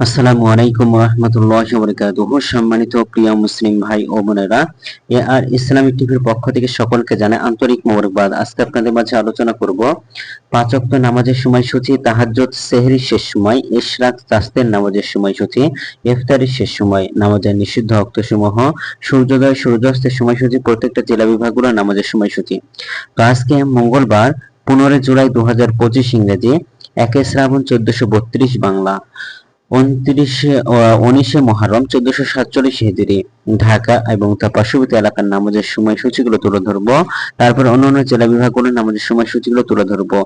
আসসালামু আলাইকুম রহমতুল্লাহি ওয়া বারাকাতুহু। সম্মানিত প্রিয় মুসলিম ভাই ও বোনেরা, এ আর ইসলামিক টিভির পক্ষ থেকে সকলকে জানাই আন্তরিক মোবারকবাদ। আজকে আপনাদের মাঝে আলোচনা করব পাঁচ ওয়াক্ত নামাজের সময়সূচি, তাহাজ্জুদ সেহরির শেষ সময়, ইশরাক চাস্তের নামাজের সময়সূচি, ইফতারির শেষ সময়, নামাজের নিষিদ্ধ ওয়াক্তসমূহ, সূর্যোদয় সূর্যাস্তের সময়সূচি, প্রত্যেকটা জেলা বিভাগগুলোর নামাজের সময়সূচি। তো আজকে মঙ্গলবার 15 জুলাই 2025 ইংরেজি, 1 শ্রাবণ 1432 বাংলা, 19 মুহররম 1447 হিজরি। ঢাকা এবং তার পার্শ্ববর্তী এলাকার নামাজের সময়সূচিগুলো তুলে ধরবো। তারপর অন্যান্য জেলা বিভাগগুলোর নামাজের সময়সূচিগুলো তুলে ধরবো।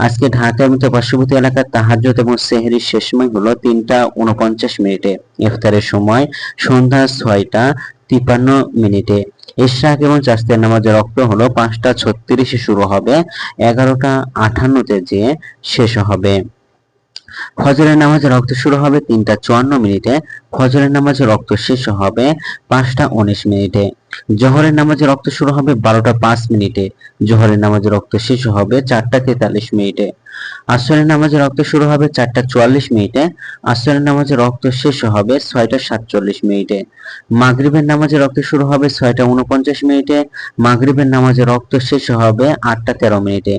আজকে ঢাকা এবং তার পার্শ্ববর্তী এলাকার তাহাজ্জুদ এবং সেহরির শেষ সময় হলো 3টা 49 মিনিটে। ইফতারের সময় সন্ধ্যা 6টা 53 মিনিটে। ইশরাক এবং চাস্তের নামাজের রক্ত হলো 5টা 36 শুরু হবে, 11টা 58 যে শেষ হবে। ফজরের নামাজের রক্ত শুরু হবে 3টা 54 মিনিটে, ফজরের নামাজের রক্ত শেষ হবে 5টা 19 মিনিটে। জোহরের নামাজের রক্ত শুরু হবে 12টা 5 মিনিটে, জোহরের নামাজের রক্ত শেষ হবে 4টা 43 মিনিটে। আসরের নামাজের রক্ত শুরু হবে 4টা 44 মিনিটে, আসরের নামাজের রক্ত শেষ হবে 6টা 47 মিনিটে। মাগরিবের নামাজের রক্ত শুরু হবে 6টা 49 মিনিটে, মাগরিবের নামাজের রক্ত শেষ হবে 8টা 13 মিনিটে।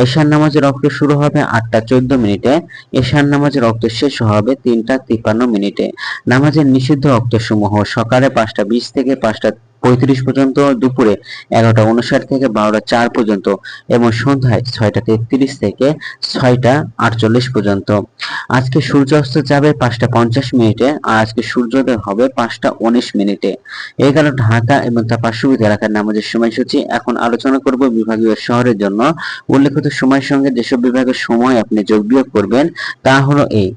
এশার নামাজের রক্ত শুরু হবে 8টা 14 মিনিটে, এশার নামাজের রক্ত শেষ হবে 3টা 53 মিনিটে। নামাজের নিষিদ্ধ রক্তসমূহ: সকালে 5টা 20 থেকে 5টা 35 পর্যন্ত, দুপুরে 11টা 59 থেকে 12টা 4 পর্যন্ত এবং সন্ধ্যায় 6টা 33 থেকে 6টা 48 পর্যন্ত। আজকে সূর্যাস্ত যাবে 5টা 50 মিনিটে আর আজকে সূর্যোদয় হবে 5টা 19 মিনিটে। এই গেল ঢাকা এবং তার পার্শ্ববর্তী এলাকার নামাজের সময়সূচি। এখন আলোচনা করব বিভাগীয় শহরের জন্য উল্লেখিত সময়ের সঙ্গে যেসব বিভাগের সময় আপনি যোগ বিয়োগ করবেন তা হলো এই: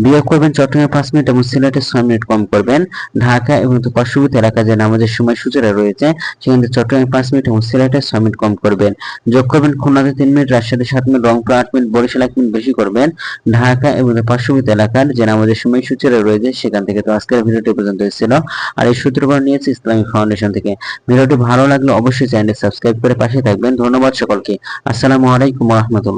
বিয়োগ করবেন চট্টগ্রামে 5 মিনিট এবং সিলেটে 6 মিনিট কম করবেন। ঢাকা এবং তার পার্শ্ববর্তী এলাকায় যে নামাজের সময়সূচিরা রয়েছে সেখানে চট্টগ্রামে 5 মিনিট এবং সিলেটে 6 মিনিট কম করবেন। যোগ করবেন খুলনাতে 3 মিনিট, রাজশাহীতে 7 minute, Rangpur 8 minute, Barishal 1 minute বেশি করবেন। ঢাকা এবং তার পার্শ্ববর্তী এলাকার যে নামাজের সময়সূচিরা রয়েছে সেখান থেকে। তো আজকের ভিডিওটি পর্যন্ত ছিল, আর এই সূত্রপাত নিয়েছি ইসলামিক ফাউন্ডেশন থেকে। ভিডিওটি ভালো লাগলে অবশ্যই চ্যানেলটি সাবস্ক্রাইব করে পাশে থাকবেন। ধন্যবাদ সকলকে। আসসালামু আলাইকুম ওয়া রাহমাতুল্লাহ।